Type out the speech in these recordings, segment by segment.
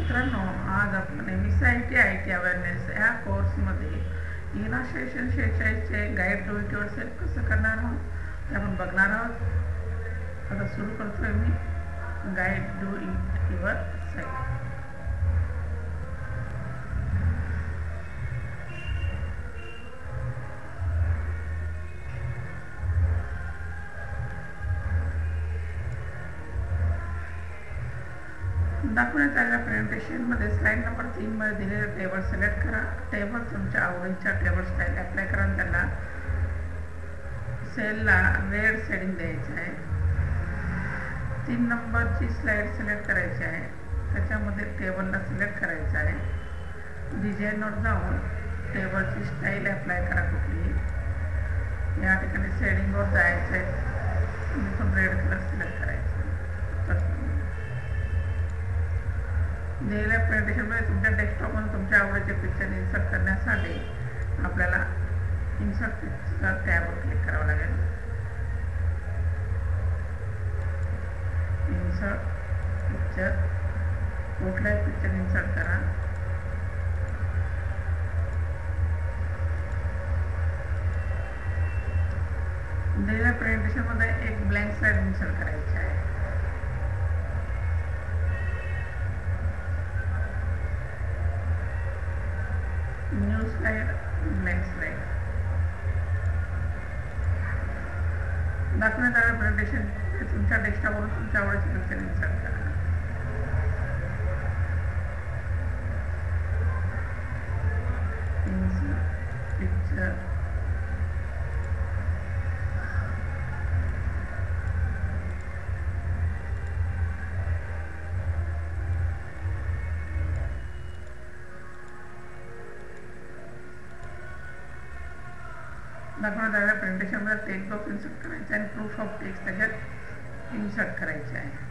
मित्रांनो, आज आपण MSIT IT अवेअरनेस या कोर्समध्ये इना सेशन 46चे guide to it yourself कसं करणार आहोत ते आपण बघणार आहोत. आता सुरू करतोय मी guide to it yourself. दाखवण्यात आलेल्या प्रेझेंटेशनमध्ये स्लाइड नंबर 3 मध्ये दिलेले टेबल सिलेक्ट करा. टेबल तुमच्या आवडीच्या टेबल स्टाईल अप्लाय करा आणि त्यांना सेलला रेड शेडिंग द्यायचं आहे. 3 नंबरची स्लाइड सिलेक्ट करायची आहे. त्याच्यामध्ये टेबलला सिलेक्ट करायचं आहे. डिझाईनवर जाऊन टेबलची स्टाईल अप्लाय करा कुठली. या ठिकाणी शेडिंगवर जायचं आहे. इथून रेड कलर सिलेक्ट करायचं. दिलेल्या प्रेझेंटेशनमध्ये तुमच्या डेस्कटॉपमध्ये तुमच्या आवडीचे पिक्चर इन्सर्ट करण्यासाठी आपल्याला इन्सर्ट पिक्चर टॅबवर क्लिक करावं लागेल. इन्सर्ट पिक्चर, कुठलाही पिक्चर इन्सर्ट करा. दिलेल्या प्रेझेंटेशनमध्ये एक ब्लँक स्लाइड इन्सर्ट करायची आहे. New slide, blank slide. दाखवण्यात आलेलं प्रेझेंटेशन तुमच्या डेस्कटॉपवरून तुमच्या आवडीचे पिक्चर इन्सर्ट करा. इन्सर्ट पिक्चर, दाखवण्यात आलेल्या प्रेझेंटेशनमध्ये टेक्स्ट बॉक्स इन्सर्ट करायचे आणि प्रूफ ऑफ टेक्स्ट त्याच्यात इन्सर्ट करायचे आहे.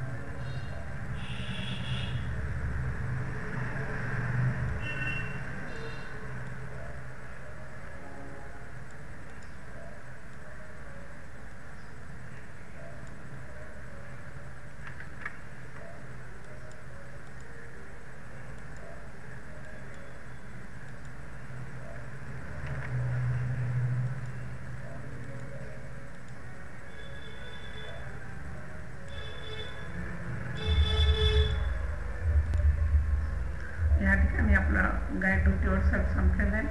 या ठिकाणी आपलं गाईड टू युअर सेल्फ संपलेलं आहे.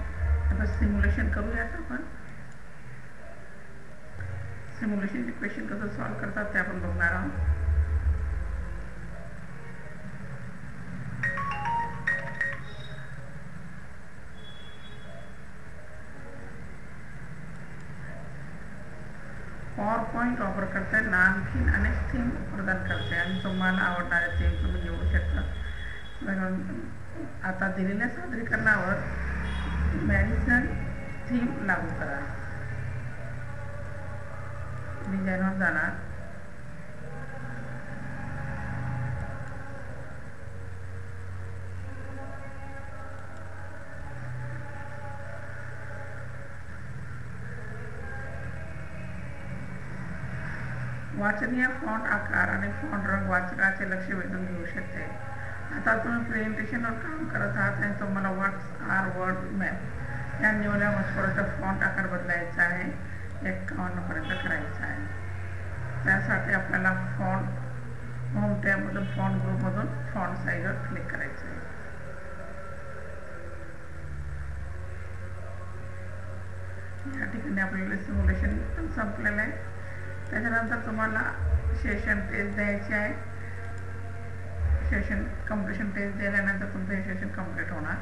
आता सिम्युलेशन करूयात. आपण सिम्युलेशन इक्वेशन कसं सॉल्व करतात ते आपण बघणार आहोत. PowerPoint वापर करताना आणखीन अनेक थीम प्रदान करते आणि तुम्हाला आवडणारे थीम तुम्ही निवडू शकता. आता दिलेल्या सादरीकरणावर मॅडिसन थीम लागू करा. डिझाईनवर जाणार. वाचनीय फॉन्ट आकार आणि फॉन्ट रंग वाचकाचे लक्ष वेधून घेऊ शकते. आता तुम्ही प्रेझेंटेशनवर काम करत आहात आणि तुम्हाला वर्ड मॅप या निवडल्या मजकुराचा फॉन्ट आकार बदलायचा आहे. 51 पर्यंत करायचा आहे. त्यासाठी आपल्याला फॉन्ट होम टॅबमधून फॉन्ट ग्रुपमधून फॉन्ट साईजवर क्लिक करायचं आहे. या ठिकाणी आपल्याला सिम्युलेशन पण संपलेलं आहे. त्याच्यानंतर तुम्हाला सेशन टेस्ट द्यायची आहे. सेशन कंप्लीशन टेस्ट दिल्यानंतर तुमचं हे सेशन कंप्लीट होणार.